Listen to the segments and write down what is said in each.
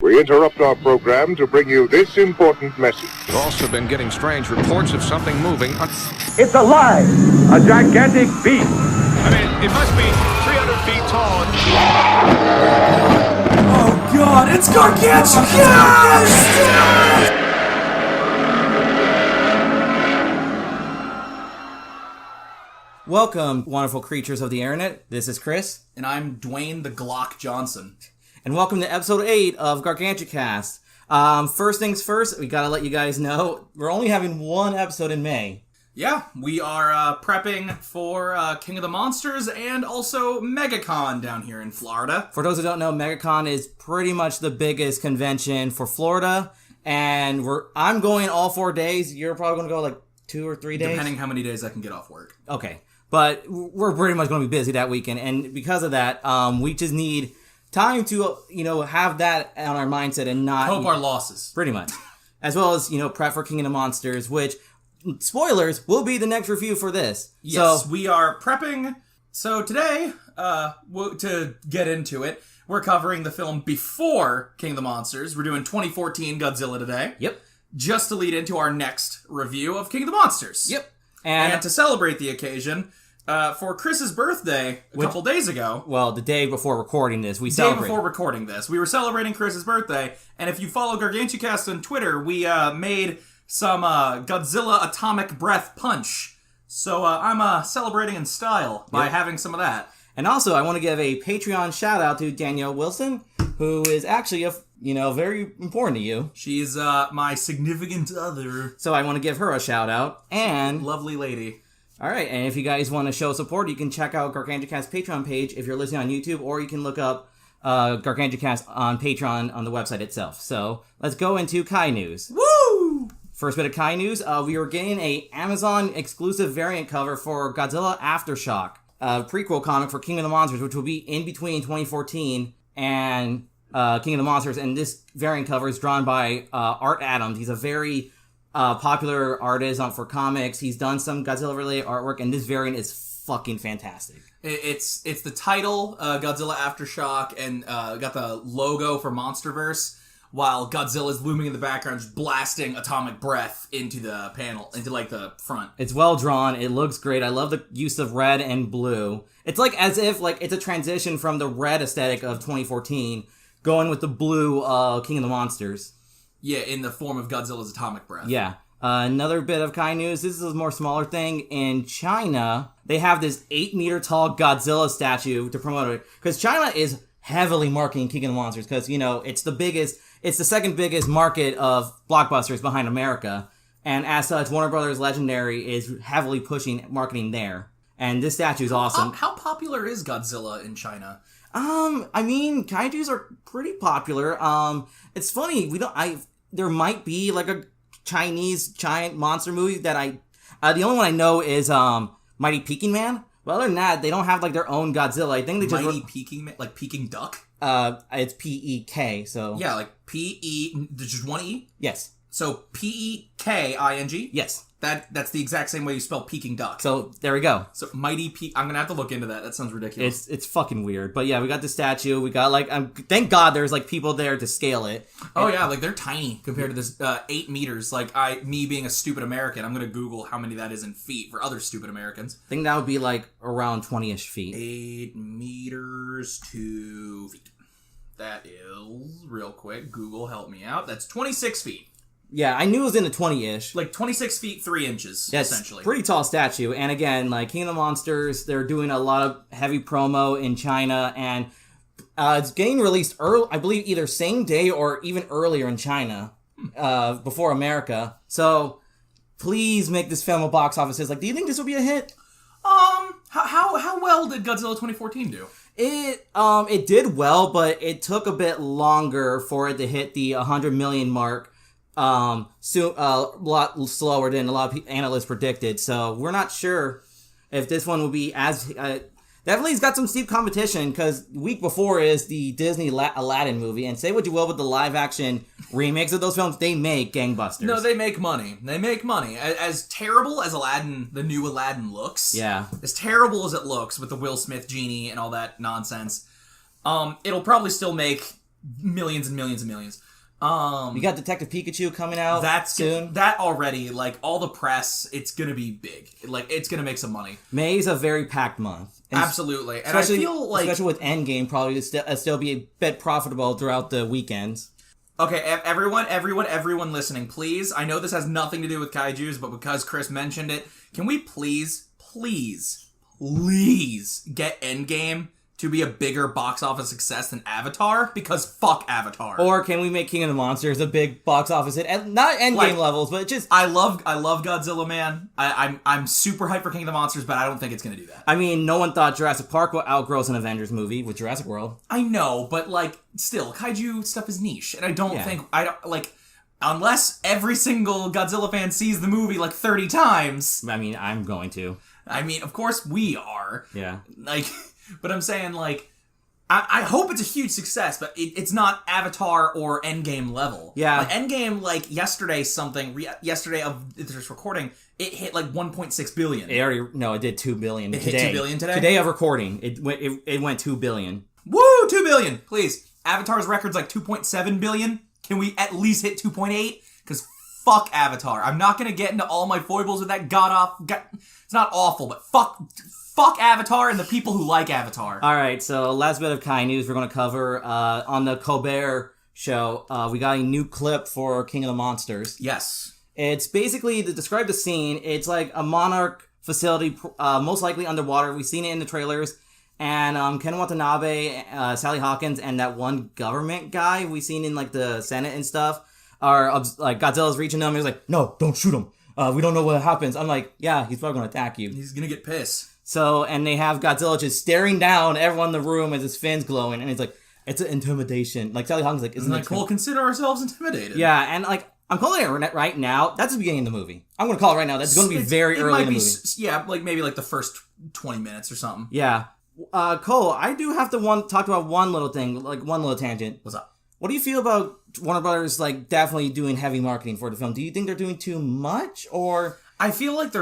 We interrupt our program to bring you this important message. We've also been getting strange reports of something moving. It's alive! A gigantic beast! I mean, it must be 300 feet tall. Oh god, it's gargantuan! Yes! Welcome, wonderful creatures of the internet. This is Chris. And I'm Dwayne the Glock Johnson. And welcome to episode 8 of Gargantucast. First things first, we gotta let you guys know, we're only having one episode in May. Yeah, we are prepping for King of the Monsters and also MegaCon down here in Florida. For those who don't know, MegaCon is pretty much the biggest convention for Florida, and I'm going all 4 days. You're probably gonna go like 2 or 3 days? Depending how many days I can get off work. Okay, but we're pretty much gonna be busy that weekend, and because of that, we just need time to, have that on our mindset and not... Hope our losses. Pretty much. As well as, prep for King of the Monsters, which, spoilers, will be the next review for this. Yes, so, we are prepping. So today, to get into it, we're covering the film before King of the Monsters. We're doing 2014 Godzilla today. Yep. Just to lead into our next review of King of the Monsters. Yep. And to celebrate the occasion... for Chris's birthday a couple days ago. Well, the day before recording this, we were celebrating Chris's birthday, and if you follow Gargantucast on Twitter, we made some Godzilla Atomic Breath Punch. So I'm celebrating in style by having some of that. And also, I want to give a Patreon shout out to Danielle Wilson, who is actually very important to you. She's my significant other. So I want to give her a shout out. And lovely lady. All right, and if you guys want to show support, you can check out Gargantucast's Patreon page if you're listening on YouTube, or you can look up Gargantucast on Patreon on the website itself. So let's go into Kai News. Woo! First bit of Kai News, we were getting a Amazon exclusive variant cover for Godzilla Aftershock, a prequel comic for King of the Monsters, which will be in between 2014 and King of the Monsters. And this variant cover is drawn by Art Adams. He's a very... popular artist for comics. He's done some Godzilla-related artwork, and this variant is fucking fantastic. It's the title, Godzilla Aftershock, and got the logo for Monsterverse, while Godzilla's looming in the background, just blasting atomic breath into the panel, into the front. It's well drawn. It looks great. I love the use of red and blue. It's as if it's a transition from the red aesthetic of 2014, going with the blue King of the Monsters. Yeah, in the form of Godzilla's atomic breath. Yeah. Another bit of Kai News. This is a more smaller thing. In China, they have this 8-meter tall Godzilla statue to promote it. Because China is heavily marketing King of the Monsters. Because, it's the second biggest market of blockbusters behind America. And as such, Warner Brothers Legendary is heavily pushing marketing there. And this statue is awesome. How popular is Godzilla in China? Kaijus are pretty popular. It's funny, there might be a Chinese giant monster movie that the only one I know is Mighty Peking Man. But other than that, they don't have their own Godzilla. I think they just Mighty Peking Man, like Peking Duck. It's P-E-K. So yeah, P-E. There's just one E. Yes. So P-E-K-I-N-G. Yes. That's the exact same way you spell Peking Duck. So there we go. So I'm gonna have to look into that. That sounds ridiculous. It's fucking weird. But yeah, we got the statue. We got thank God there's people there to scale it. Oh yeah, they're tiny compared to this 8 meters. Me being a stupid American, I'm gonna Google how many that is in feet for other stupid Americans. I think that would be around 20-ish feet. 8 meters to feet. That is, real quick, Google help me out. That's 26 feet. Yeah, I knew it was in the 20-ish. 26 feet, 3 inches, That's essentially. Pretty tall statue. And again, King of the Monsters, they're doing a lot of heavy promo in China. And it's getting released, I believe, either same day or even earlier in China, before America. So, please make this film a box office hit. Do you think this will be a hit? How well did Godzilla 2014 do? It did well, but it took a bit longer for it to hit the 100 million mark. A lot slower than a lot of analysts predicted. So we're not sure if this one will be as definitely it's got some steep competition because week before is the Disney Aladdin movie, and say what you will with the live action remakes of those films, they make gangbusters. No, they make money. As terrible as Aladdin, the new Aladdin looks, as terrible as it looks with the Will Smith genie and all that nonsense, it'll probably still make millions and millions and millions. We got Detective Pikachu coming out soon. That already, like, all the press, it's gonna be big. Like, it's gonna make some money. May is a very packed month. And Absolutely. And I feel like... Especially with Endgame, probably still be a bit profitable throughout the weekends. Okay, everyone listening, please. I know this has nothing to do with kaijus, but because Chris mentioned it, can we please get Endgame to be a bigger box office success than Avatar? Because fuck Avatar. Or can we make King of the Monsters a big box office hit? Not Endgame levels, but just... I love Godzilla, man. I'm super hyped for King of the Monsters, but I don't think it's gonna do that. I mean, no one thought Jurassic Park would outgross an Avengers movie with Jurassic World. I know, but, like, still, kaiju stuff is niche, and I don't think... Unless every single Godzilla fan sees the movie, like, 30 times... I mean, I'm going to. I mean, of course we are. Yeah. Like... But I'm saying, like, I hope it's a huge success, but it's not Avatar or Endgame level. Yeah. Like, Endgame, like, yesterday of this recording, it hit, like, 1.6 billion. It did 2 billion. It hit 2 billion today? Today of recording, it went 2 billion. Woo! 2 billion! Please. Avatar's record's, like, 2.7 billion. Can we at least hit 2.8? Because fuck Avatar. I'm not gonna get into all my foibles with that it's not awful, but fuck Avatar and the people who like Avatar. All right, so last bit of Kai news we're going to cover. On the Colbert show, we got a new clip for King of the Monsters. Yes. It's basically, to describe the scene, it's like a monarch facility, most likely underwater. We've seen it in the trailers. And Ken Watanabe, Sally Hawkins, and that one government guy we've seen in like the Senate and stuff are like, Godzilla's reaching them. He's like, no, don't shoot him. We don't know what happens. I'm like, yeah, he's probably going to attack you. He's going to get pissed. So, and they have Godzilla just staring down everyone in the room as his fins glowing, and he's like, it's an intimidation. Like, Sally Hawkins like, isn't it? We'll consider ourselves intimidated. Yeah, and like, I'm calling it right now. That's the beginning of the movie. I'm going to call it right now. That's going to be very early in the movie. Yeah, like maybe like the first 20 minutes or something. Yeah. Cole, I do have to talk about one little thing, like one little tangent. What's up? What do you feel about Warner Brothers, like, definitely doing heavy marketing for the film? Do you think they're doing too much, or... I feel like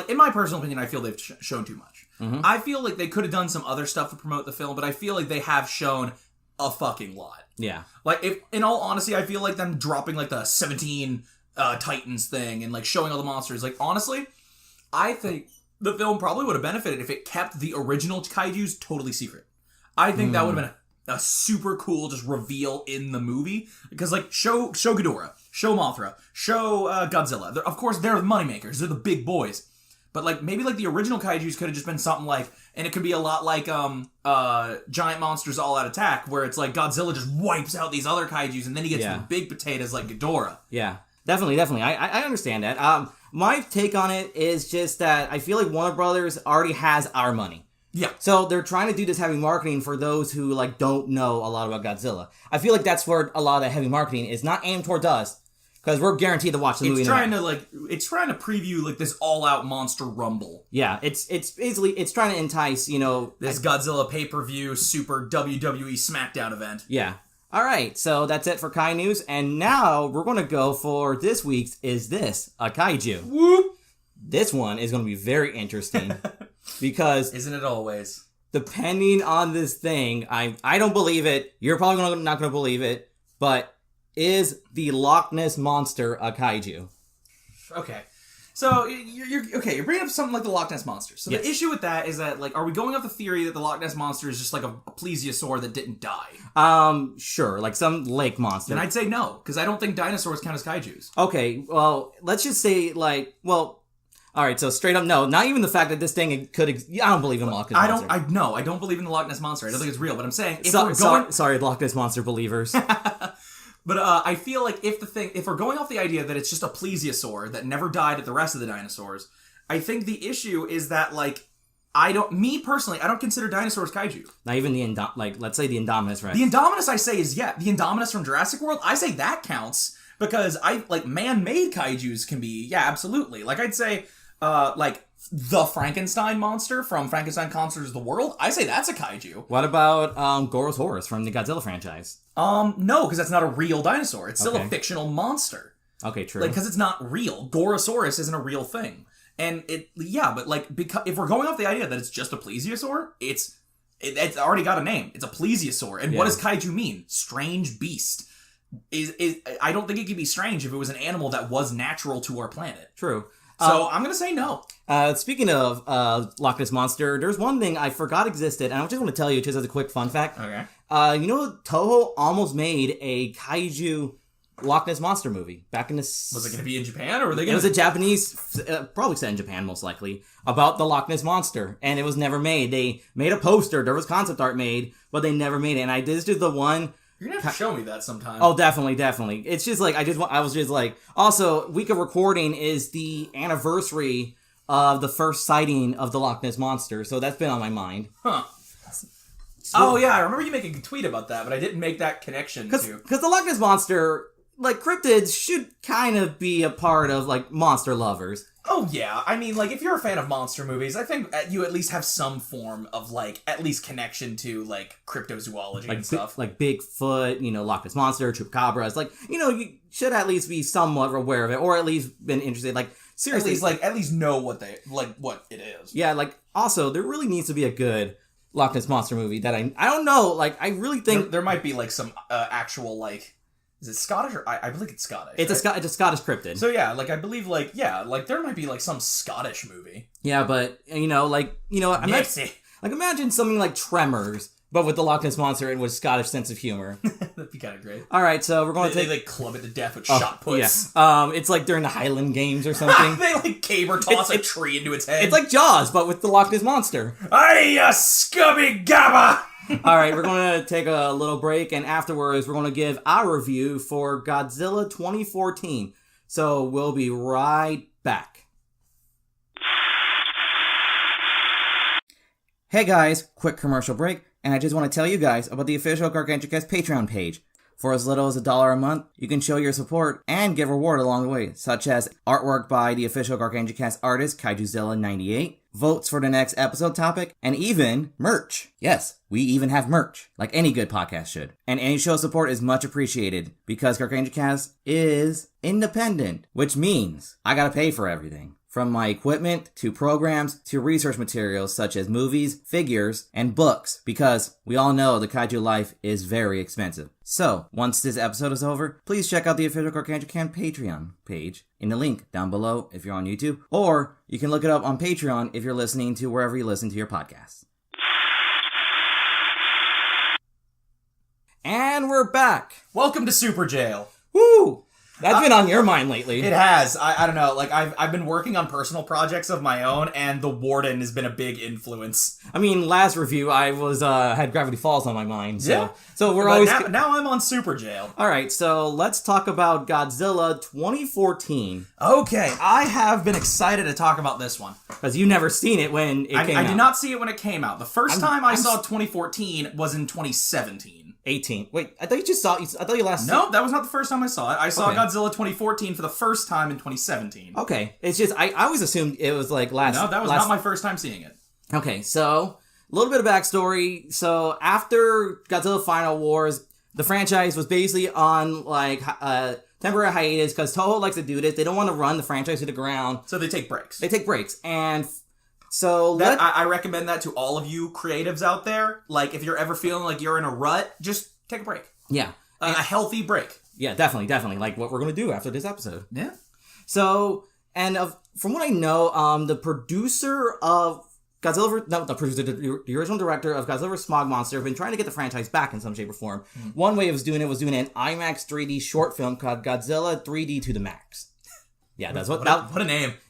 in my personal opinion, I feel they've shown too much. Mm-hmm. I feel like they could have done some other stuff to promote the film, but I feel like they have shown a fucking lot. Yeah. Like, if, in all honesty, I feel like them dropping, like, the 17 Titans thing and, like, showing all the monsters. Like, honestly, I think the film probably would have benefited if it kept the original kaijus totally secret. I think that would have been a super cool just reveal in the movie. Because, like, show Ghidorah, show Mothra, show Godzilla. Of course, they're the moneymakers. They're the big boys. But, like, maybe, like, the original kaijus could have just been something like... And it could be a lot like Giant Monsters All Out Attack, where it's like Godzilla just wipes out these other kaijus, and then he gets the big potatoes like Ghidorah. Yeah, definitely. I understand that. My take on it is just that I feel like Warner Brothers already has our money. Yeah. So they're trying to do this heavy marketing for those who, like, don't know a lot about Godzilla. I feel like that's where a lot of that heavy marketing is not aimed towards us, because we're guaranteed to watch the movie. It's trying to preview, like, this all-out monster rumble. Yeah, it's trying to entice, this Godzilla pay-per-view super WWE SmackDown event. Yeah. All right, so that's it for Kai News, and now we're going to go for this week's Is This a Kaiju? Whoop! This one is going to be very interesting, because... Isn't it always? Depending on this thing, I don't believe it, you're probably not going to believe it, but is the Loch Ness Monster a kaiju? Okay. So, you're bringing up something like the Loch Ness Monster. So the issue with that is that, like, are we going off the theory that the Loch Ness Monster is just like a plesiosaur that didn't die? Sure, like some lake monster. Then I'd say no, because I don't think dinosaurs count as kaijus. Okay, well, let's just say, alright, so straight up, no. Not even the fact that this thing could... I don't believe in Loch Ness Monster. I don't believe in the Loch Ness Monster. I don't think it's real, but I'm saying... Sorry, Loch Ness Monster believers. But I feel like if we're going off the idea that it's just a plesiosaur that never died at the rest of the dinosaurs, I think the issue is that, like, I don't consider dinosaurs kaiju. Not even let's say the Indominus Rex. The Indominus, I say, is, the Indominus from Jurassic World, I say that counts, because man-made kaijus can be, absolutely. Like, I'd say, the Frankenstein monster from Frankenstein Conquers the World, I say that's a kaiju. What about Gorosaurus from the Godzilla franchise? No, because that's not a real dinosaur. It's still a fictional monster. Okay, true. Because it's not real. Gorosaurus isn't a real thing. And because if we're going off the idea that it's just a plesiosaur, it's It's already got a name. It's a plesiosaur. And what does kaiju mean? Strange beast. I don't think it could be strange if it was an animal that was natural to our planet. True. So I'm going to say no. Speaking of Loch Ness Monster, there's one thing I forgot existed, and I just want to tell you just as a quick fun fact. Okay. Toho almost made a kaiju Loch Ness Monster movie back in the... Was it going to be in Japan, or were they going to... It was a Japanese, probably set in Japan most likely, about the Loch Ness Monster, and it was never made. They made a poster, there was concept art made, but they never made it, and this is the one... You're going to have to show me that sometime. Oh, definitely. It's just like, I was just like... Also, week of recording is the anniversary of the first sighting of the Loch Ness Monster, so that's been on my mind. Huh. Oh, yeah, I remember you making a tweet about that, but I didn't make that connection to... Because the Loch Ness Monster, like, cryptids should kind of be a part of, like, monster lovers. Oh, yeah. I mean, like, if you're a fan of monster movies, I think you at least have some form of, like, at least connection to, like, cryptozoology like, and stuff. Like Bigfoot, Loch Ness Monster, Chupacabras. Like, you should at least be somewhat aware of it, or at least been interested. Like, seriously. At least know what what it is. Yeah, like, also, there really needs to be a good Loch Ness Monster movie that I don't know, like, I really think... There might be, like, some actual, like... Is it Scottish or... I believe it's Scottish, It's right? a Scottish cryptid. So, yeah, like, I believe, like, there might be, like, some Scottish movie. Yeah, but, imagine something like Tremors, but with the Loch Ness Monster and with Scottish sense of humor. That'd be kind of great. All right, so we're going to take... They club it to death with shot puts. Yeah. It's like during the Highland Games or something. They, like, caber toss a tree into its head. It's like Jaws, but with the Loch Ness Monster. Hey, you scummy gabba! All right, we're going to take a little break, and afterwards, we're going to give our review for Godzilla 2014. So we'll be right back. Hey guys, quick commercial break, and I just want to tell you guys about the official Gargantucast Patreon page. For as little as $1 a month, you can show your support and get reward along the way, such as artwork by the official Gargantucast artist, Kaijuzilla98, votes for the next episode topic, and even merch. Yes, we even have merch, like any good podcast should. And any show support is much appreciated, because Gargantucast is independent, which means I gotta pay for everything. From my equipment, to programs, to research materials such as movies, figures, and books, because we all know the kaiju life is very expensive. So, once this episode is over, please check out the official Gargantucast Patreon page in the link down below if you're on YouTube, or you can look it up on Patreon if you're listening to wherever you listen to your podcasts. And we're back! Welcome to Super Jail. Woo! That's been on your mind lately. It has. I don't know. Like, I've been working on personal projects of my own, and the Warden has been a big influence. I mean, last review, I was had Gravity Falls on my mind. So, Yeah. So we're But always... now I'm on Super Jail. All right, so let's talk about Godzilla 2014. Okay, I have been excited to talk about this one. Because you never seen it when it came out. I did not see it when it came out. The first time I saw 2014 was in 2017. 18. Wait, I thought you just saw... I thought you last... No, that was not the first time I saw it. I saw Okay. Godzilla 2014 for the first time in 2017. Okay, it's just... I always assumed it was like last... No, that was not my first time seeing it. Okay, so... A little bit of backstory. So, after Godzilla Final Wars, the franchise was basically on, like, temporary hiatus, because Toho likes to do this. They don't want to run the franchise to the ground. So they take breaks. They take breaks. And... So I recommend that to all of you creatives out there. Like, if you're ever feeling like you're in a rut, just take a break. Yeah. A healthy break. Yeah, definitely. Like what we're going to do after this episode. Yeah. So, and from what I know, the producer of Godzilla... No, the producer, the original director of Godzilla vs. Smog Monster have been trying to get the franchise back in some shape or form. One way of doing it was doing an IMAX 3D short film called Godzilla 3D to the Max. Yeah, that's what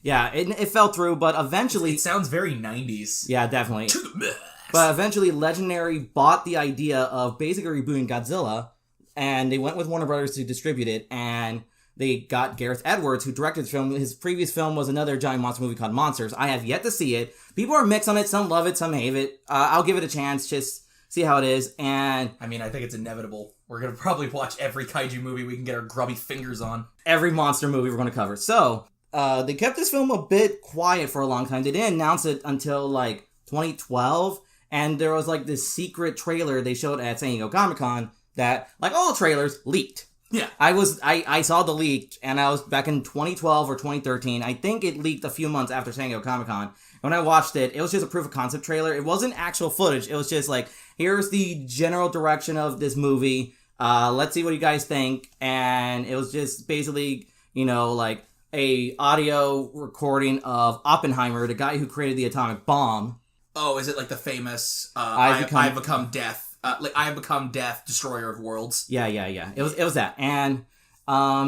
Yeah, it fell through, but eventually... It sounds very 90s. Yeah, definitely. To the max. But eventually, Legendary bought the idea of basically rebooting Godzilla, and they went with Warner Brothers to distribute it, and they got Gareth Edwards, who directed the film. His previous film was another giant monster movie called Monsters. I have yet to see it. People are mixed on it. Some love it, some hate it. I'll give it a chance, just see how it is, and... I mean, I think it's inevitable. We're going to probably watch every kaiju movie we can get our grubby fingers on. Every monster movie we're going to cover. So, they kept this film a bit quiet for a long time. They didn't announce it until, like, 2012, and there was, like, this secret trailer they showed at San Diego Comic-Con that, like all trailers, leaked. Yeah. I saw the leak, and I was back in 2012 or 2013. I think it leaked a few months after San Diego Comic-Con, When I watched it, it was just a proof of concept trailer. It wasn't actual footage. It was just like, here's the general direction of this movie. Let's see what you guys think. And it was just basically, like a audio recording of Oppenheimer, the guy who created the atomic bomb. Oh, is it like the famous I've become death, I have become death, destroyer of worlds? Yeah. It was that. And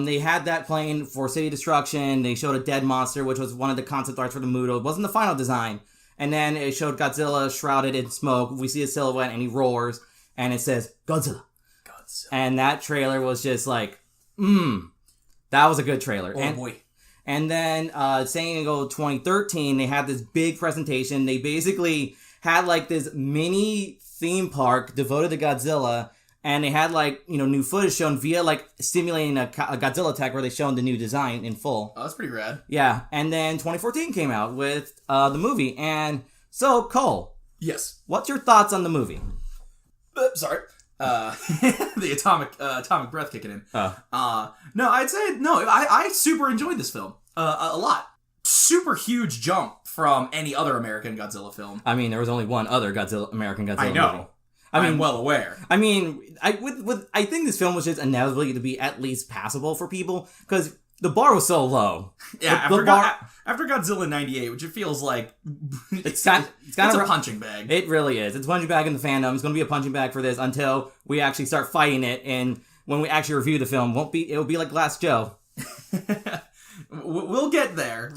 they had that playing for City Destruction. They showed a dead monster, which was one of the concept arts for the movie. It wasn't the final design. And then it showed Godzilla shrouded in smoke. We see a silhouette and he roars. And it says, Godzilla. And that trailer was just like, that was a good trailer. Oh, boy. And then, San Diego 2013, they had this big presentation. They basically had like this mini theme park devoted to Godzilla. And they had like, new footage shown via like simulating a Godzilla attack where they showed the new design in full. Oh, that's pretty rad. Yeah. And then 2014 came out with the movie. And so, Cole. Yes. What's your thoughts on the movie? Sorry. The atomic breath kicking in. No, I'd say, I super enjoyed this film. A lot. Super huge jump from any other American Godzilla film. I mean, there was only one other American Godzilla I know. movie. I'm well aware. I mean, I think this film was just inevitably to be at least passable for people because the bar was so low. Yeah, after Godzilla 98, which it feels like it's a punching bag. It really is. It's a punching bag in the fandom. It's going to be a punching bag for this until we actually start fighting it. And when we actually review the film, it'll be like Glass Joe. We'll get there.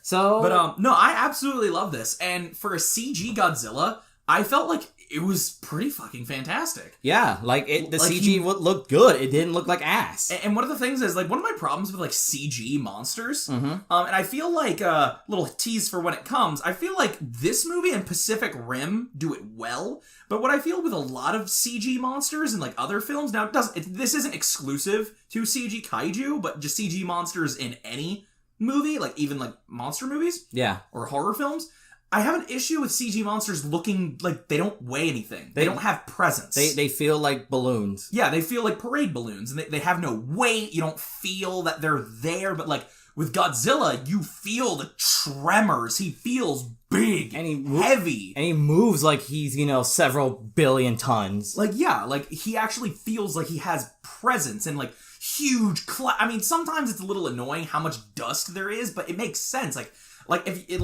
So, but no, I absolutely love this. And for a CG Godzilla, I felt like it was pretty fucking fantastic. Yeah, like the CG looked good. It didn't look like ass. And one of the things is, like, one of my problems with, like, CG monsters, and I feel like, little tease for when it comes, I feel like this movie and Pacific Rim do it well, but what I feel with a lot of CG monsters and, like, other films, now, this isn't exclusive to CG kaiju, but just CG monsters in any movie, like, even, like, monster movies. Yeah. Or horror films. I have an issue with CG monsters looking like they don't weigh anything. They don't have presence. They feel like balloons. Yeah, they feel like parade balloons, and they have no weight. You don't feel that they're there, but like with Godzilla, you feel the tremors. He feels big and heavy. And he moves like he's, several billion tons. Like, yeah, like he actually feels like he has presence and like huge I mean, sometimes it's a little annoying how much dust there is, but it makes sense. Like if it,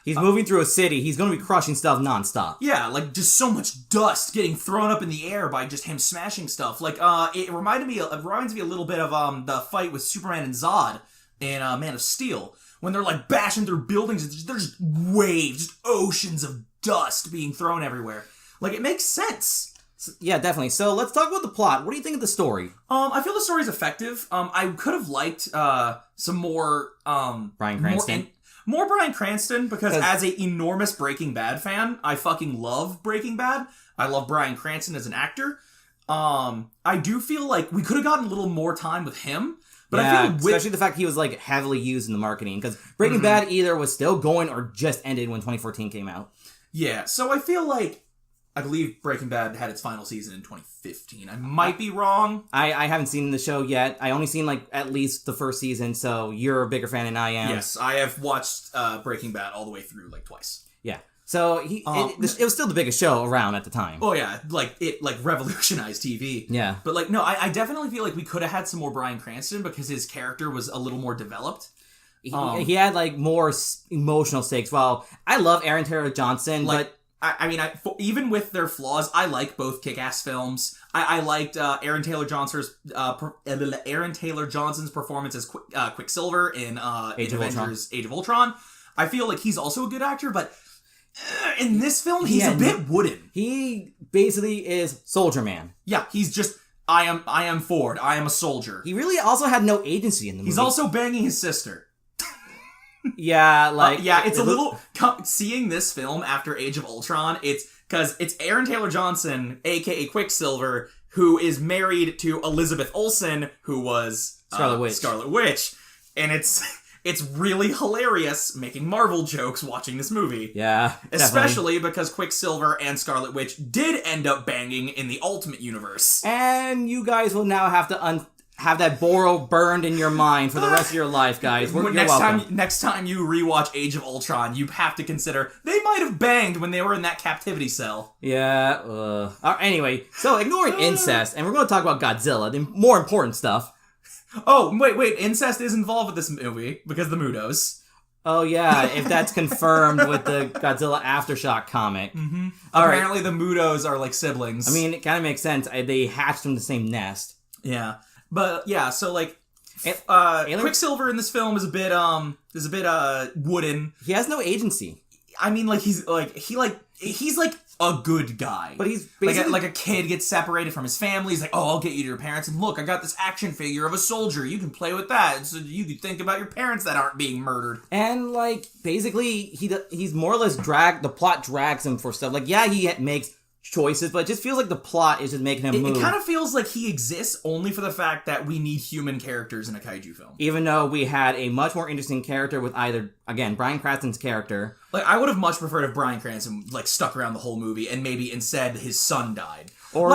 he's moving through a city, he's going to be crushing stuff nonstop. Yeah, like just so much dust getting thrown up in the air by just him smashing stuff. Like it reminds me a little bit of the fight with Superman and Zod in Man of Steel when they're like bashing through buildings and there's just waves, just oceans of dust being thrown everywhere. Like it makes sense. Yeah, definitely. So let's talk about the plot. What do you think of the story? I feel the story's effective. I could have liked some more Bryan Cranston. More Bryan Cranston, because as an enormous Breaking Bad fan, I fucking love Breaking Bad. I love Bryan Cranston as an actor. I do feel like we could have gotten a little more time with him. But yeah, I feel especially the fact he was like heavily used in the marketing, because Breaking Bad either was still going or just ended when 2014 came out. Yeah, so I feel like I believe Breaking Bad had its final season in 2015. I might be wrong. I haven't seen the show yet. I only seen like at least the first season, so you're a bigger fan than I am. Yes, I have watched Breaking Bad all the way through like twice. Yeah. So it was still the biggest show around at the time. Oh yeah, it revolutionized TV. Yeah. But like no, I definitely feel like we could have had some more Bryan Cranston because his character was a little more developed. He had like more emotional stakes. Well, I love Aaron Taylor Johnson, but even with their flaws, I like both kick-ass films. I liked Aaron Taylor Johnson's performance as Quicksilver in Avengers: Age of Ultron. I feel like he's also a good actor, but in this film, he's a bit wooden. He basically is Soldier Man. Yeah, he's just I am Ford. I am a soldier. He really also had no agency in the movie. He's also banging his sister. Yeah, like... it's a little... Seeing this film after Age of Ultron, it's... Because it's Aaron Taylor Johnson, a.k.a. Quicksilver, who is married to Elizabeth Olsen, who was... Scarlet Witch. And it's really hilarious making Marvel jokes watching this movie. Yeah, especially because Quicksilver and Scarlet Witch did end up banging in the Ultimate Universe. And you guys will now have to have that Boro burned in your mind for the rest of your life, guys. You're welcome. Next time you rewatch Age of Ultron, you have to consider they might have banged when they were in that captivity cell. Yeah. Anyway, so ignoring incest, and we're going to talk about Godzilla, the more important stuff. Oh, wait, incest is involved with this movie because of the Mutos. Oh, yeah, if that's confirmed with the Godzilla Aftershock comic. Mm-hmm. All Apparently the Mutos are like siblings. I mean, it kind of makes sense. They hatched from the same nest. Yeah. But, yeah, so, like, Quicksilver in this film is a bit wooden. He has no agency. I mean, like, he's a good guy. But he's basically... Like a kid gets separated from his family. He's like, oh, I'll get you to your parents. And look, I got this action figure of a soldier. You can play with that. So you can think about your parents that aren't being murdered. And, like, basically, he's more or less the plot drags him for stuff. Like, yeah, he makes choices, but it just feels like the plot is just making him move. It kind of feels like he exists only for the fact that we need human characters in a kaiju film. Even though we had a much more interesting character with either, again, Bryan Cranston's character. Like, I would have much preferred if Bryan Cranston, like, stuck around the whole movie and maybe instead his son died. Or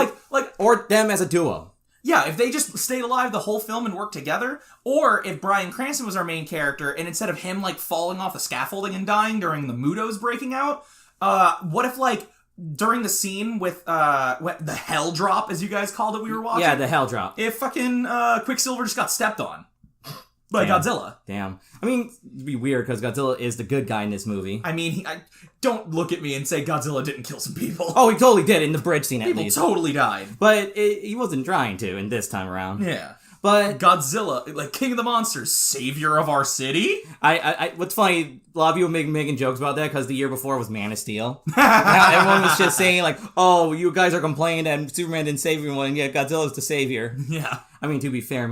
them as a duo. Yeah, if they just stayed alive the whole film and worked together, or if Bryan Cranston was our main character and instead of him, like, falling off the scaffolding and dying during the Mutos breaking out, what if, like, during the scene with the hell drop, as you guys called it, we were watching. Yeah, the hell drop. If fucking Quicksilver just got stepped on by Godzilla. Damn. I mean, it'd be weird because Godzilla is the good guy in this movie. I mean, don't look at me and say Godzilla didn't kill some people. Oh, he totally did in the bridge scene at least. People totally died. But he wasn't trying to in this time around. Yeah. But Godzilla, like King of the Monsters, savior of our city. What's funny, a lot of people making jokes about that because the year before was Man of Steel. Now everyone was just saying like, "Oh, you guys are complaining that Superman didn't save everyone, and yet Godzilla's the savior." Yeah. I mean, to be fair,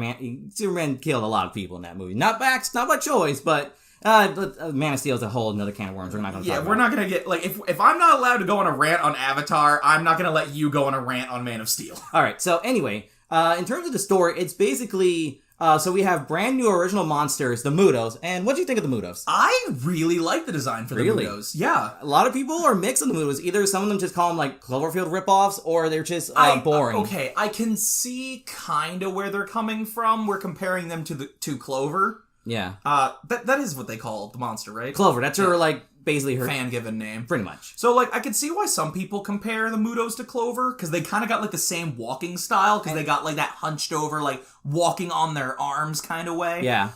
Superman killed a lot of people in that movie. Not by choice, but Man of Steel is a whole another can of worms. We're not going to talk about. Yeah, we're not going to get like if I'm not allowed to go on a rant on Avatar, I'm not going to let you go on a rant on Man of Steel. All right. So anyway. In terms of the story, it's basically, so we have brand new original monsters, the Mutos, and what do you think of the Mutos? I really like the design for the Mutos. Yeah. A lot of people are mixed on the Mutos. Either some of them just call them like Cloverfield ripoffs, or they're just boring. Okay, I can see kind of where they're coming from. We're comparing them to Clover. Yeah. That is what they call the monster, right? Clover, that's her, like, basically her fan-given name. Pretty much. So, like, I can see why some people compare the Mutos to Clover, because they kind of got, like, the same walking style, because they got, like, that hunched over, like, walking on their arms kind of way. Yeah.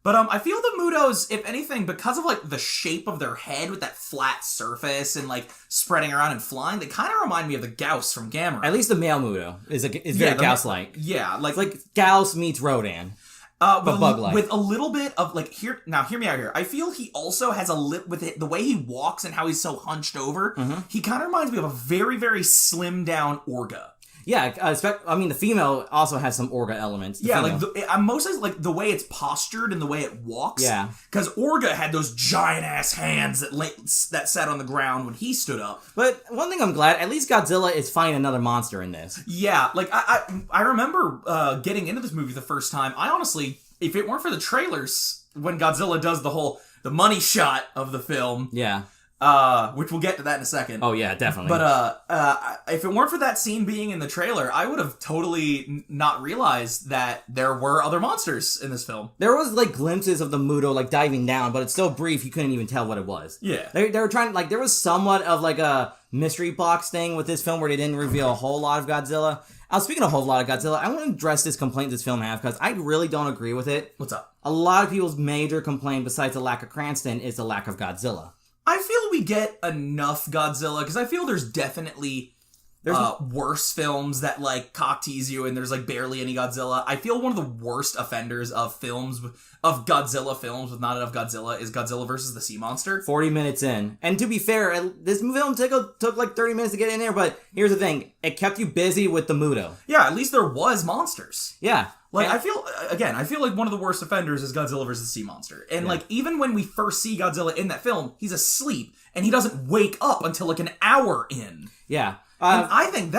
But, I feel the Mutos, if anything, because of, like, the shape of their head with that flat surface and, like, spreading around and flying, they kind of remind me of the Gauss from Gamera. At least the male Muto is very Gauss-like. Yeah, like... It's like Gauss meets Rodan. But bug-like. With a little bit of, like, hear me out here. I feel he also has with the way he walks and how he's so hunched over, he kind of reminds me of a very, very slimmed-down Orga. Yeah, I mean, the female also has some Orga elements. Yeah, female. I'm mostly, like, the way it's postured and the way it walks. Yeah. Because Orga had those giant-ass hands that sat on the ground when he stood up. But one thing I'm glad, at least Godzilla is fighting another monster in this. Yeah, like, I remember getting into this movie the first time. I honestly, if it weren't for the trailers, when Godzilla does the money shot of the film... Yeah. Which we'll get to that in a second. Oh yeah, definitely. But if it weren't for that scene being in the trailer, I would have totally not realized that there were other monsters in this film. There was like glimpses of the Muto like diving down, but it's so brief you couldn't even tell what it was. Yeah, they were trying like there was somewhat of like a mystery box thing with this film where they didn't reveal a whole lot of Godzilla. Speaking of a whole lot of Godzilla, I want to address this complaint this film has because I really don't agree with it. What's up? A lot of people's major complaint, besides the lack of Cranston, is the lack of Godzilla. I feel we get enough Godzilla, because I feel there's definitely worse films that, like, cock tease you, and there's, like, barely any Godzilla. I feel one of the worst offenders of Godzilla films with not enough Godzilla is Godzilla versus the Sea Monster. 40 minutes in. And to be fair, this film took like 30 minutes to get in there, but here's the thing. It kept you busy with the Muto. Yeah, at least there was monsters. Yeah. Like, I feel like one of the worst offenders is Godzilla versus the Sea Monster. And, like, even when we first see Godzilla in that film, he's asleep, and he doesn't wake up until, like, an hour in. Yeah. And I think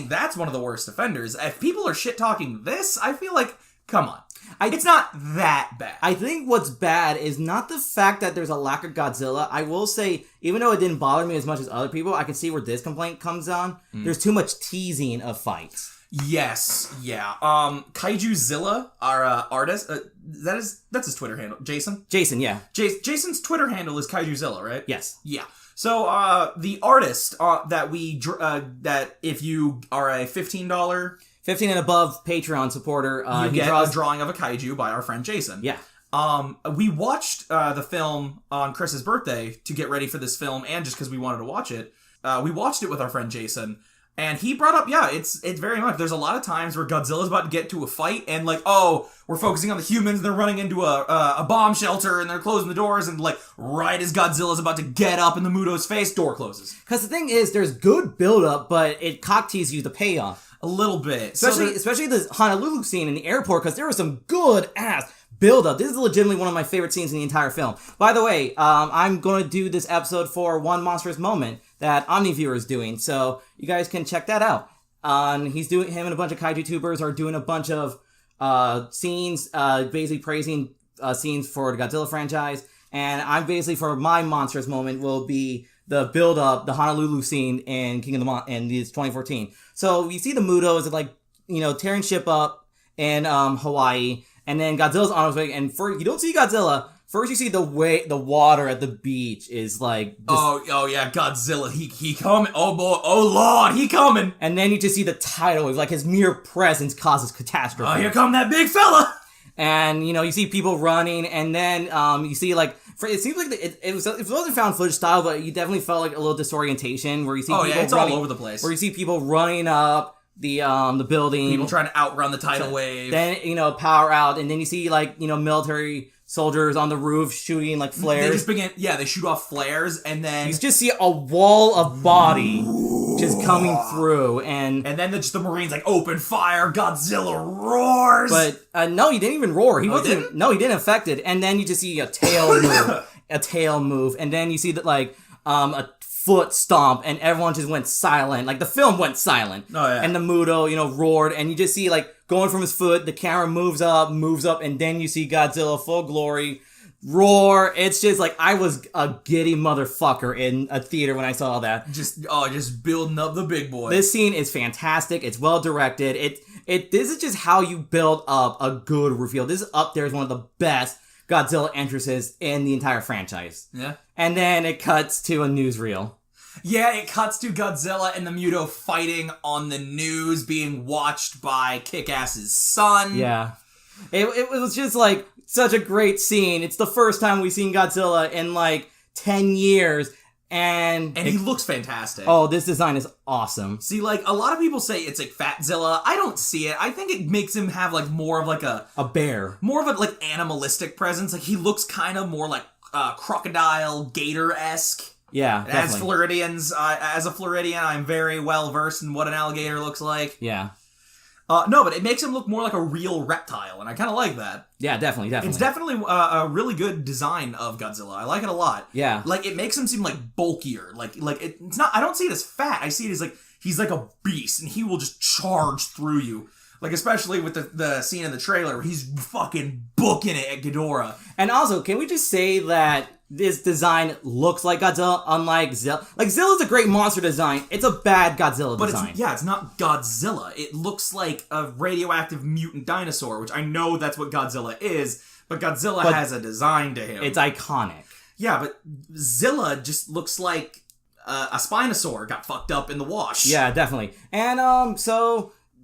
that's one of the worst offenders. If people are shit-talking this, I feel like, come on. It's not that bad. I think what's bad is not the fact that there's a lack of Godzilla. I will say, even though it didn't bother me as much as other people, I can see where this complaint comes on. There's too much teasing of fights. Yes, yeah. Kaijuzilla, our artist, that's his Twitter handle. Jason? Jason, yeah. Jason's Twitter handle is Kaijuzilla, right? Yes. Yeah. So, the artist that if you are a $15... 15 and above Patreon supporter, you he get draws... a drawing of a kaiju by our friend Jason. Yeah. We watched the film on Chris's birthday to get ready for this film, and just because we wanted to watch it. We watched it with our friend Jason, and he brought up, it's very much, there's a lot of times where Godzilla's about to get to a fight, and like, oh, we're focusing on the humans, they're running into a bomb shelter, and they're closing the doors, and like, right as Godzilla's about to get up in the Muto's face, door closes. Because the thing is, there's good build-up, but it cock-teases you the payoff. A little bit. Especially the Honolulu scene in the airport, because there was some good-ass build-up. This is legitimately one of my favorite scenes in the entire film. By the way, I'm going to do this episode for One Monstrous Moment that OmniViewer is doing, so you guys can check that out. Him and a bunch of kaiju tubers are doing a bunch of scenes, basically praising scenes for the Godzilla franchise, and I'm basically, for my Monstrous Moment, will be the build-up, the Honolulu scene in King of the in 2014. So you see the Mutos, like, tearing ship up in Hawaii, and then Godzilla's on his way, and you don't see Godzilla. First, you see the water at the beach is like... Oh yeah, Godzilla, he coming. Oh boy, oh lord, he coming. And then you just see the tidal wave, like his mere presence causes catastrophe. Oh, here come that big fella. And, you see people running, and then you see, like... It seems like it wasn't found footage style, but you definitely felt like a little disorientation, where you see people it's running, all over the place. Where you see people running up the building. People trying to outrun the tidal wave. Then, power out, and then you see, like, military soldiers on the roof shooting, like, flares. They just they shoot off flares, and then... You just see a wall of body just coming through, and then the Marines, like, open fire, Godzilla roars! But, no, he didn't even roar. He didn't? No, he didn't affect it. And then you just see a tail move, and then you see that, like, a foot stomp, and everyone just went silent. Like, the film went silent. Oh, yeah. And the Muto, roared, and you just see, like, going from his foot, the camera moves up, and then you see Godzilla full glory, roar. It's just like, I was a giddy motherfucker in a theater when I saw that. Just building up the big boy. This scene is fantastic. It's well directed. This is just how you build up a good reveal. This is up there as one of the best Godzilla entrances in the entire franchise. Yeah. And then it cuts to a newsreel. Yeah, it cuts to Godzilla and the Muto fighting on the news, being watched by Kick-Ass's son. Yeah. It was just, like, such a great scene. It's the first time we've seen Godzilla in, like, 10 years, and he looks fantastic. Oh, this design is awesome. See, like, a lot of people say it's, like, Fatzilla. I don't see it. I think it makes him have, like, more of, like, a bear. More of a, like, animalistic presence. Like, he looks kind of more like crocodile, gator-esque. Yeah, definitely. As Floridians, as a Floridian, I'm very well versed in what an alligator looks like. Yeah. No, but it makes him look more like a real reptile, and I kind of like that. Yeah, definitely. It's definitely a really good design of Godzilla. I like it a lot. Yeah. Like, it makes him seem, like, bulkier. Like it's not, I don't see it as fat. I see it as, like, he's like a beast, and he will just charge through you. Like, especially with the scene in the trailer where he's fucking booking it at Ghidorah. And also, can we just say that this design looks like Godzilla, unlike Zilla? Like, Zilla's a great monster design. It's a bad Godzilla design. It's not Godzilla. It looks like a radioactive mutant dinosaur, which I know that's what Godzilla is, but Godzilla has a design to him. It's iconic. Yeah, but Zilla just looks like a Spinosaur got fucked up in the wash. Yeah, definitely. And,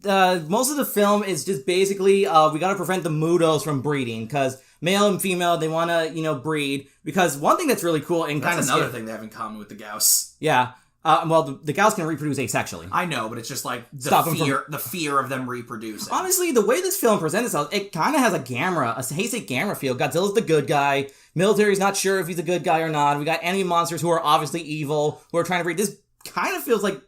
most of the film is just basically, we gotta prevent the Mutos from breeding, because male and female, they wanna, breed, because one thing that's really cool and kind of... That's another thing they have in common with the Gauss. Yeah. The Gauss can reproduce asexually. I know, but it's just like the fear of them reproducing. Honestly, the way this film presents itself, it kind of has a Heisei Gamera feel. Godzilla's the good guy. Military's not sure if he's a good guy or not. We got enemy monsters who are obviously evil, who are trying to breed. This kind of feels like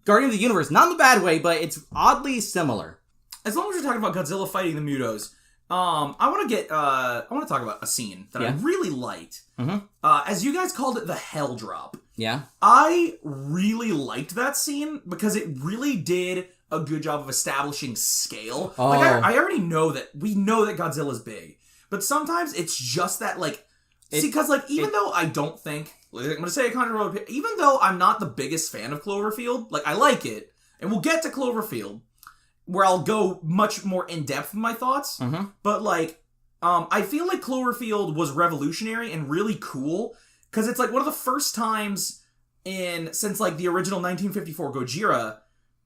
Guardian of the Universe. Not in the bad way, but it's oddly similar. As long as you're talking about Godzilla fighting the Mutos, I want to talk about a scene that I really liked. Mm-hmm. As you guys called it, the Hell Drop. Yeah. I really liked that scene because it really did a good job of establishing scale. Oh. Like, I already know that Godzilla's big, but sometimes it's just that, like, because, like, even though I don't think, I'm going to say a controversial opinion, even though I'm not the biggest fan of Cloverfield, like, I like it, and we'll get to Cloverfield, where I'll go much more in depth with my thoughts. But like, I feel like Cloverfield was revolutionary and really cool because it's like one of the first times since like the original 1954 Gojira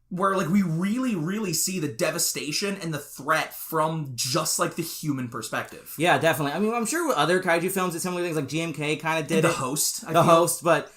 where like we really, really see the devastation and the threat from just like the human perspective. Yeah, definitely. I mean, I'm sure with other kaiju films, it's similar things like GMK kind of did and it. The Host. But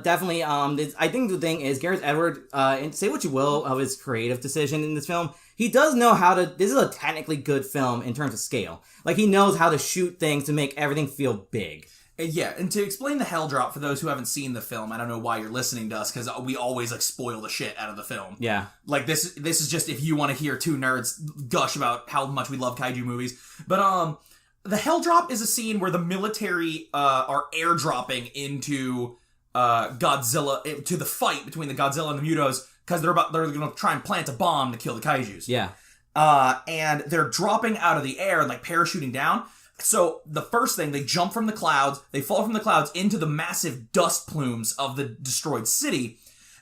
definitely, I think the thing is Gareth Edwards, and say what you will of his creative decision in this film, he does know how to, this is a technically good film in terms of scale. Like, he knows how to shoot things to make everything feel big. Yeah, and to explain the Hell Drop for those who haven't seen the film, I don't know why you're listening to us, because we always, like, spoil the shit out of the film. Yeah. Like, this is just if you want to hear two nerds gush about how much we love kaiju movies. But, the Hell Drop is a scene where the military, are airdropping into, Godzilla, to the fight between the Godzilla and the Mutos, because they're gonna try and plant a bomb to kill the kaijus. Yeah. And they're dropping out of the air and, like, parachuting down. So, the first thing, they jump from the clouds, they fall from the clouds into the massive dust plumes of the destroyed city,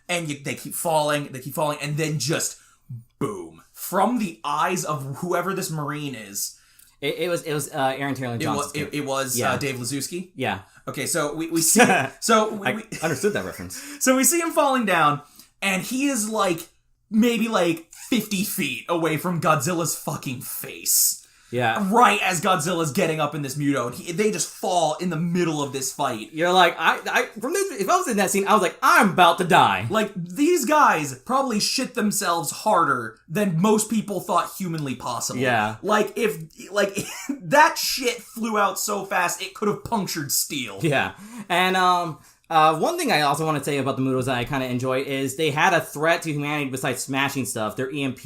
and they keep falling, and then just, boom. From the eyes of whoever this Marine is. It was Aaron Taylor Johnson. It was Dave Lazuski? Yeah. Okay, so we see... I understood that reference. So we see him falling down, and he is, like, maybe, like, 50 feet away from Godzilla's fucking face. Yeah. Right as Godzilla's getting up in this Muto, and they just fall in the middle of this fight. You're like, if I was in that scene, I was like, I'm about to die. Like, these guys probably shit themselves harder than most people thought humanly possible. Yeah. Like, if that shit flew out so fast, it could have punctured steel. Yeah. And, one thing I also want to say about the Mutos that I kind of enjoy is they had a threat to humanity besides smashing stuff, their EMP.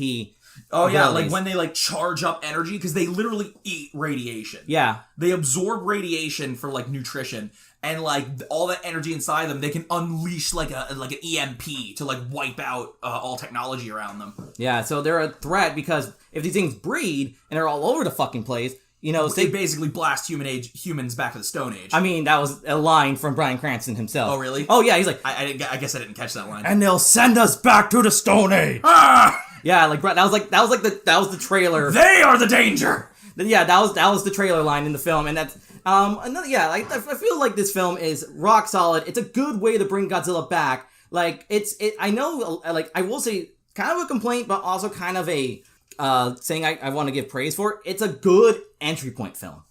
Oh yeah, like when they like charge up energy, because they literally eat radiation. Yeah. They absorb radiation for like nutrition, and like all that energy inside them, they can unleash like an EMP to like wipe out all technology around them. Yeah, so they're a threat because if these things breed and they're all over the fucking place, you know, they basically blast humans back to the Stone Age. I mean, that was a line from Bryan Cranston himself. Oh really? Oh yeah, he's like, I guess I didn't catch that line. And they'll send us back to the Stone Age. Ah! Yeah, like that was the trailer. They are the danger. Yeah, that was the trailer line in the film, and that's another. Yeah, I feel like this film is rock solid. It's a good way to bring Godzilla back. Like I know, like I will say, kind of a complaint, but also kind of a thing I want to give praise for. It's a good entry point film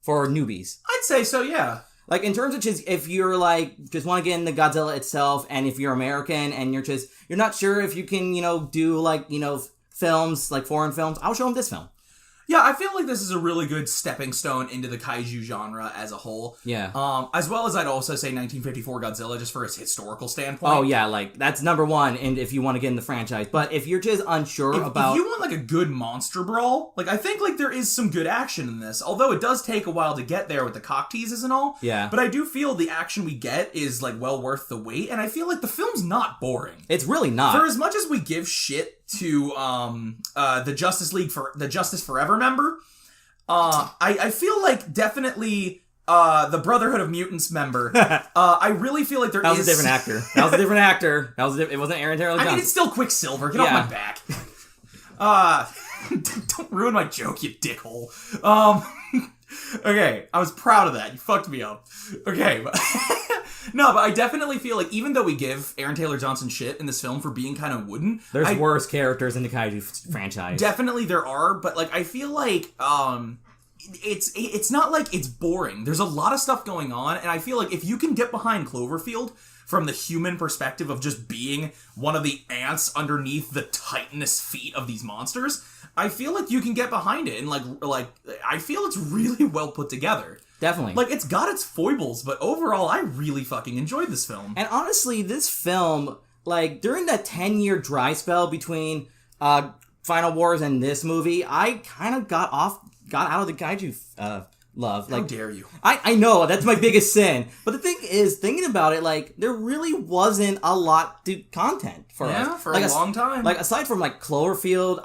for newbies. I'd say so. Yeah. Like, in terms of just, if you're, like, just want to get into Godzilla itself, and if you're American, and you're not sure if you can, you know, do, like, you know, films, like foreign films, I'll show them this film. Yeah, I feel like this is a really good stepping stone into the kaiju genre as a whole. Yeah. As well as I'd also say 1954 Godzilla, just for its historical standpoint. Oh, yeah, like, that's number one, and if you want to get in the franchise. But if you're just unsure about... If you want, like, a good monster brawl, like, I think, like, there is some good action in this. Although it does take a while to get there with the cock teases and all. Yeah. But I do feel the action we get is, like, well worth the wait, and I feel like the film's not boring. It's really not. For as much as we give shit to the Justice Forever member, I feel like definitely the Brotherhood of Mutants member. I really feel like that was a different actor. It wasn't Aaron Taylor Johnson. I mean, it's still Quicksilver. Get off my back. Don't ruin my joke, you dickhole. Okay, I was proud of that. You fucked me up. Okay, but no, but I definitely feel like even though we give Aaron Taylor Johnson shit in this film for being kind of wooden, there's worse characters in the kaiju franchise. Definitely there are, but like I feel like it's not like it's boring. There's a lot of stuff going on, and I feel like if you can get behind Cloverfield from the human perspective of just being one of the ants underneath the titanous feet of these monsters, I feel like you can get behind it, and like I feel it's really well put together. Definitely. Like, it's got its foibles, but overall, I really fucking enjoyed this film. And honestly, this film, like, during that 10-year dry spell between Final Wars and this movie, I kind of got out of the kaiju love. Like, how dare you? I know, that's my biggest sin. But the thing is, thinking about it, like, there really wasn't a lot to content for us. Yeah, for like, a long time. Like, aside from, like, Cloverfield,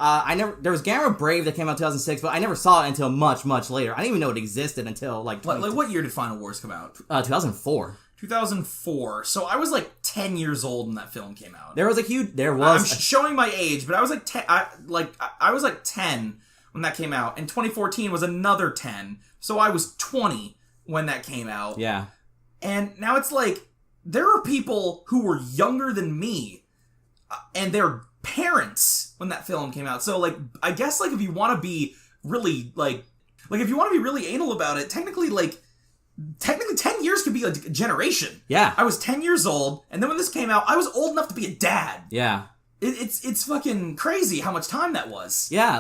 there was Gamma Brave that came out in 2006, but I never saw it until much, much later. I didn't even know it existed until, like... What year did Final Wars come out? 2004. 2004. So I was like 10 years old when that film came out. I'm showing my age, but I was like 10. I was like 10 when that came out, and 2014 was another 10. So I was 20 when that came out. Yeah. And now it's like there are people who were younger than me, and their parents when that film came out. So like I guess like if you want to be really like if you want to be really anal about it, technically 10 years could be a generation. Yeah. I was 10 years old, and then when this came out, I was old enough to be a dad. Yeah. It's fucking crazy how much time that was. Yeah,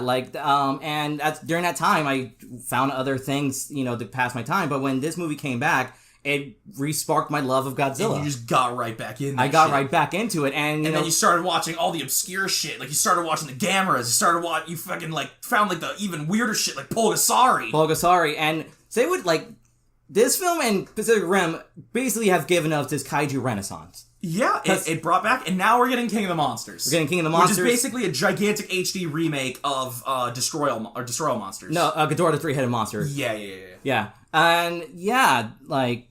and during that time, I found other things, to pass my time. But when this movie came back, it re-sparked my love of Godzilla. And you just got right back in. I got right back into it, and then you started watching all the obscure shit. Like you started watching the Gammas. You fucking found the even weirder shit like Pulgasari. And they would this film and Pacific Rim basically have given us this kaiju renaissance. Yeah, it brought back, and now we're getting King of the Monsters. We're getting King of the Monsters. Which is basically a gigantic HD remake of Destroy All Monsters. No, Ghidorah the Three-Headed Monster. Yeah. And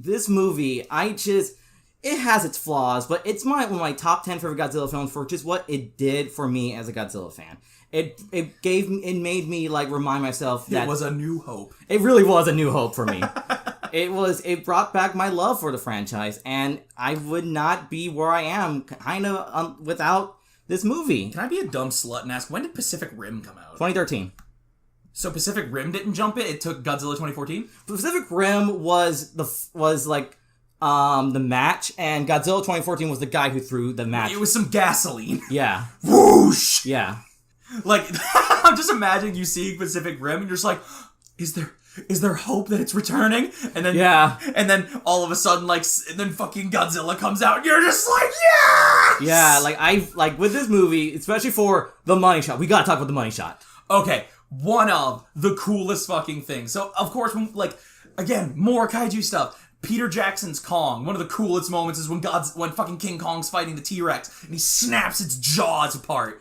this movie, it has its flaws, but it's one of my top 10 favorite Godzilla films for just what it did for me as a Godzilla fan. It made me remind myself that it was a new hope. It really was a new hope for me. It brought back my love for the franchise, and I would not be where I am without this movie. Can I be a dumb slut and ask, when did Pacific Rim come out? 2013. So Pacific Rim didn't jump it? It took Godzilla 2014? Pacific Rim was the match, and Godzilla 2014 was the guy who threw the match. It was some gasoline. Yeah. Whoosh! Yeah. I'm just imagining you seeing Pacific Rim, and you're just like, is there hope that it's returning? And then and then all of a sudden and then fucking Godzilla comes out and you're just like, yes! Yeah, with this movie, especially for the money shot. We gotta talk about the money shot. Okay, one of the coolest fucking things. So of course again, more kaiju stuff. Peter Jackson's Kong. One of the coolest moments is when fucking King Kong's fighting the T-Rex and he snaps its jaws apart.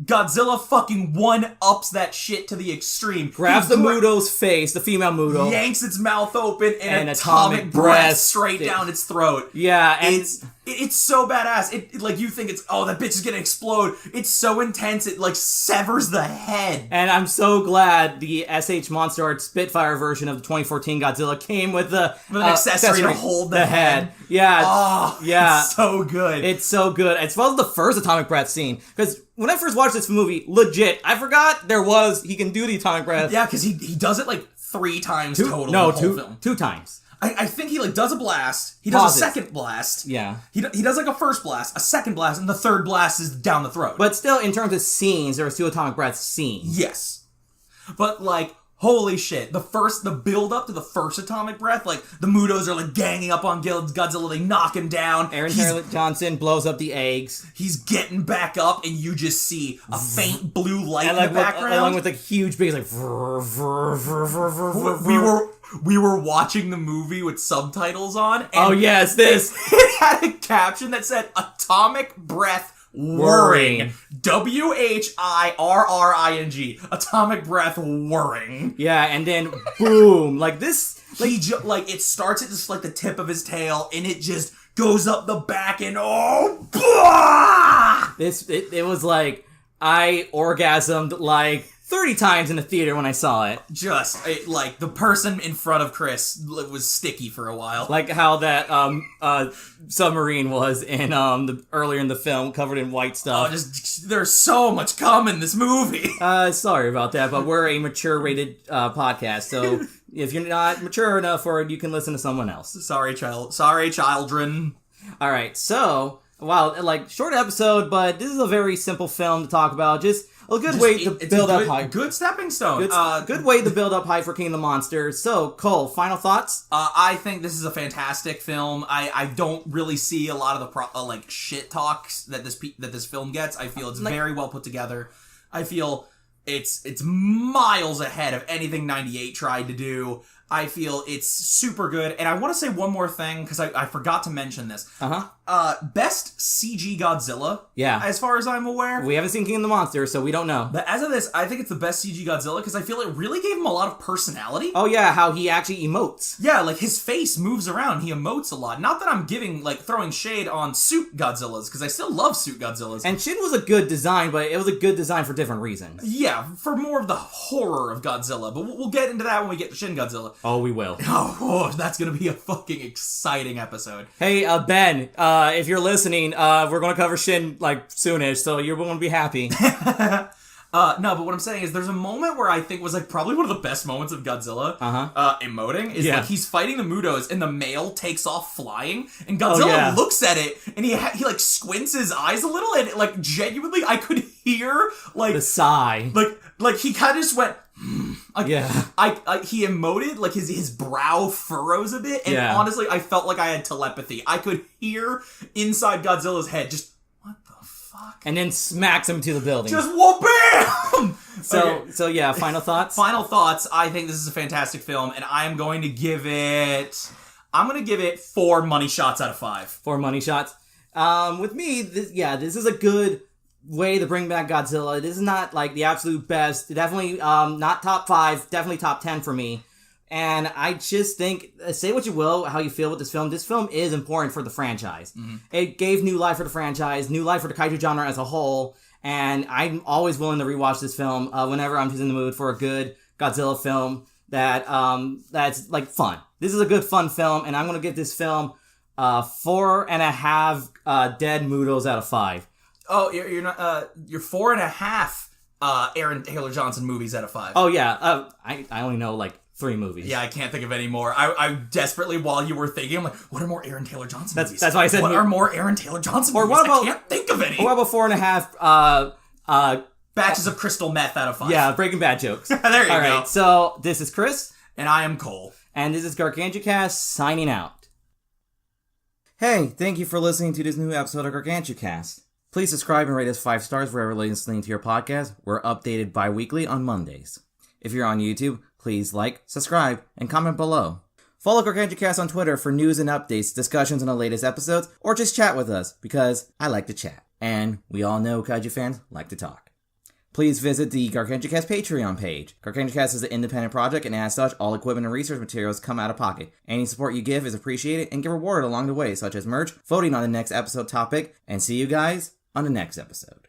Godzilla fucking one-ups that shit to the extreme. Grabs the Muto's face, the female Muto. Yanks its mouth open and atomic breath straight down its throat. Yeah, and it's so badass. You think that bitch is gonna explode. It's so intense, it severs the head. And I'm so glad the SH Monster Art Spitfire version of the 2014 Godzilla came with an accessory to hold the head. Yeah. Oh, yeah. It's so good. It's so good. As well as the first atomic breath scene. Because when I first watched this movie, legit, I forgot he can do the atomic breath. Yeah, because he does it 3 times total in the whole film. 2 times. I think he does a blast. He does a second blast. Yeah. He does a first blast, a second blast, and the third blast is down the throat. But still, in terms of scenes, there was 2 atomic breath scenes. Yes. But holy shit, the build up to the first atomic breath, the Mutos are ganging up on Godzilla, they knock him down. Aaron Taylor Johnson blows up the eggs. He's getting back up, and you just see a faint blue light in the background. Along with huge big We were watching the movie with subtitles on. And oh yes, this it had a caption that said "Atomic Breath Whirring." WHIRRING. Atomic breath whirring. Yeah, and then boom, this. It starts at just the tip of his tail, and it just goes up the back, and oh, it was I orgasmed 30 times in the theater when I saw it. The person in front of Chris was sticky for a while. How that submarine was in earlier in the film, covered in white stuff. There's so much cum in this movie. Sorry about that, but we're a mature rated podcast, so if you're not mature enough for it, you can listen to someone else. Sorry, children. All right, so wow, short episode, but this is a very simple film to talk about. Just a good way to build up hype. Good stepping stone. Good way to build up hype for King of the Monsters. So, Cole, final thoughts? I think this is a fantastic film. I don't really see a lot of the shit talks that this film gets. I feel it's very well put together. I feel it's miles ahead of anything 98 tried to do. I feel it's super good. And I want to say one more thing, because I forgot to mention this. Best CG Godzilla, as far as I'm aware. We haven't seen King of the Monsters, so we don't know. But as of this, I think it's the best CG Godzilla, because I feel it really gave him a lot of personality. Oh yeah, how he actually emotes. Yeah, like his face moves around, he emotes a lot. Not that I'm throwing shade on Suit Godzillas, because I still love Suit Godzillas. And Shin was a good design, but it was a good design for different reasons. Yeah, for more of the horror of Godzilla, but we'll get into that when we get to Shin Godzilla. Oh, we will. Oh, that's gonna be a fucking exciting episode. Hey, Ben, if you're listening, we're gonna cover Shin, soonish, so you're gonna be happy. No, but what I'm saying is there's a moment where I think was, probably one of the best moments of Godzilla, emoting, is, he's fighting the Mutos, and the male takes off flying, and Godzilla looks at it, and he squints his eyes a little, and, genuinely, I could hear, the sigh. He kind of just went, he emoted, his brow furrows a bit, and honestly, I felt like I had telepathy. I could hear inside Godzilla's head, just, what the fuck? And then smacks him to the building. Just whoop-bam! So yeah, final thoughts? Final thoughts. I think this is a fantastic film, and I'm going to give it 4 money shots out of 5. 4 money shots. With me, this is a good way to bring back Godzilla. This is not, the absolute best. Definitely not top 5, definitely top 10 for me. And I just think, say what you will, how you feel with this film. This film is important for the franchise. Mm-hmm. It gave new life for the franchise, new life for the kaiju genre as a whole. And I'm always willing to rewatch this film whenever I'm just in the mood for a good Godzilla film that's fun. This is a good fun film, and I'm gonna give this film 4.5 dead Mutos out of 5. Oh, you're not you're 4.5 Aaron Taylor Johnson movies out of 5. Oh yeah, I only know 3 movies. Yeah, I can't think of any more. I desperately, while you were thinking, I'm like, what are more Aaron Taylor Johnson movies? That's why I said... What are more Aaron Taylor Johnson movies? I can't think of any. Or what about 4.5... batches of crystal meth out of 5. Yeah, Breaking Bad jokes. There you go. Alright, so this is Chris. And I am Cole. And this is GargantuaCast signing out. Hey, thank you for listening to this new episode of GargantuaCast. Please subscribe and rate us 5 stars wherever you're listening to your podcast. We're updated bi-weekly on Mondays. If you're on YouTube, please like, subscribe, and comment below. Follow GargantuaCast on Twitter for news and updates, discussions on the latest episodes, or just chat with us, because I like to chat. And we all know kaiju fans like to talk. Please visit the GargantuaCast Patreon page. GargantuaCast is an independent project, and as such, all equipment and research materials come out of pocket. Any support you give is appreciated and get rewarded along the way, such as merch, voting on the next episode topic, and see you guys on the next episode.